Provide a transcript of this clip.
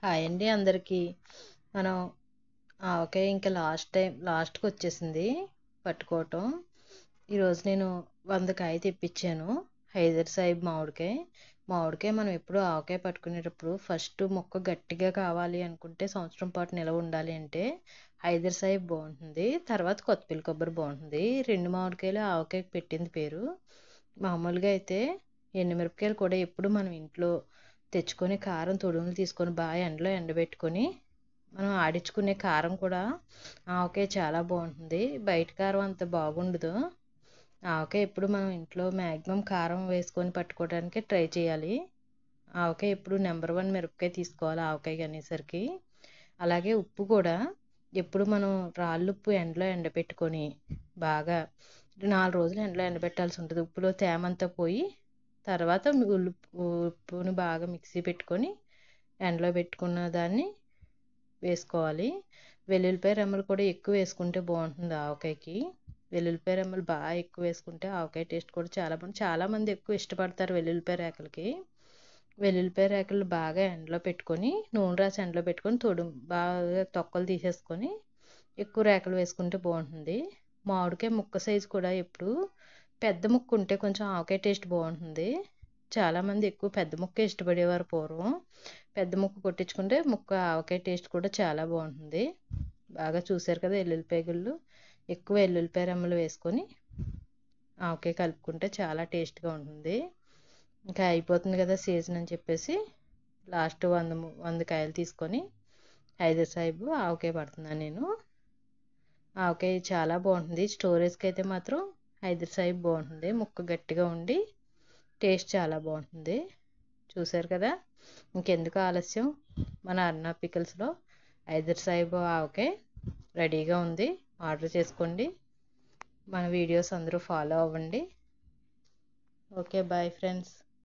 Hi అండి అందరికీ. మనం ఓకే, ఇంకా లాస్ట్కి వచ్చేసింది పట్టుకోవటం. ఈరోజు నేను 100 కాయ తెప్పించాను. హైదర్ సాహిబ్ మామిడికాయ మనం ఎప్పుడు ఆవకాయ పట్టుకునేటప్పుడు ఫస్ట్ మొక్క గట్టిగా కావాలి అనుకుంటే, సంవత్సరం పాటు నిలవ ఉండాలి అంటే హైదర్ సాహిబ్ బాగుంటుంది. తర్వాత కొత్తపల్లి కొబ్బరి బాగుంటుంది. 2 మామిడికాయలు ఆవకాయకి పెట్టింది పేరు. మామూలుగా అయితే ఎండుమిరపకాయలు కూడా ఎప్పుడు మనం ఇంట్లో తెచ్చుకొని కారం తొడుములు తీసుకొని బాగా ఎండలో ఎండబెట్టుకొని మనం ఆడించుకునే కారం కూడా ఆవకాయ చాలా బాగుంటుంది. బయట కారం అంత బాగుండదు. ఆవకాయ ఎప్పుడు మనం ఇంట్లో మ్యాక్సిమం కారం వేసుకొని పట్టుకోవడానికి ట్రై చేయాలి. ఆవకాయ ఎప్పుడు నెంబర్ 1 మిరపకాయ తీసుకోవాలి ఆవకాయ అనేసరికి. అలాగే ఉప్పు కూడా ఎప్పుడు మనం రాళ్ళుప్పు ఎండలో ఎండబెట్టుకొని బాగా 4 రోజులు ఎండలో ఎండబెట్టాల్సి ఉంటుంది. ఉప్పులో తేమంతా పోయి తర్వాత ఉప్పుని బాగా మిక్సీ పెట్టుకొని ఎండలో పెట్టుకున్న దాన్ని వేసుకోవాలి. వెల్లుల్లిపాయ రెమ్మలు కూడా ఎక్కువ వేసుకుంటే బాగుంటుంది ఆవకాయకి. వెల్లుల్లిపాయ రెమ్మలు బాగా ఎక్కువ వేసుకుంటే ఆవకాయ టేస్ట్ కూడా చాలా బాగుంటుంది. చాలామంది ఎక్కువ ఇష్టపడతారు వెల్లుల్లిపాయ రేకలకి. వెల్లుల్లిపాయ రేకలు బాగా ఎండలో పెట్టుకొని నూనె రాసి ఎండలో పెట్టుకొని బాగా తొక్కలు తీసేసుకొని ఎక్కువ రేకలు వేసుకుంటే బాగుంటుంది. మామిడికాయ ముక్క సైజు కూడా ఎప్పుడు పెద్ద ముక్క ఉంటే కొంచెం ఆవకాయ టేస్ట్ బాగుంటుంది. చాలామంది ఎక్కువ పెద్ద ముక్క ఇష్టపడేవారు పూర్వం. పెద్ద ముక్క కొట్టించుకుంటే ఆవకాయ టేస్ట్ కూడా చాలా బాగుంటుంది. బాగా చూసారు కదా, ఎల్లుల్లిపాయ గుళ్ళు ఎక్కువ ఎల్లుల్లిపాయ రెమ్మలు వేసుకొని ఆవకాయ కలుపుకుంటే చాలా టేస్ట్గా ఉంటుంది. ఇంకా అయిపోతుంది కదా సీజన్ అని చెప్పేసి లాస్ట్ 100 కాయలు తీసుకొని హైదర్ సాహిబ్ ఆవకాయ పడుతున్నాను నేను. ఆవకాయ చాలా బాగుంటుంది. స్టోరేజ్కి అయితే మాత్రం హైదర్ సాహిబ్ బాగుంటుంది. ముక్క గట్టిగా ఉండి టేస్ట్ చాలా బాగుంటుంది. చూసారు కదా, ఇంకెందుకు ఆలస్యం, మన అరుణ పికిల్స్లో హైదర్ సాహిబ్ ఆవకాయ రెడీగా ఉంది. ఆర్డర్ చేసుకోండి. మన వీడియోస్ అందరూ ఫాలో అవ్వండి. Okay, bye friends.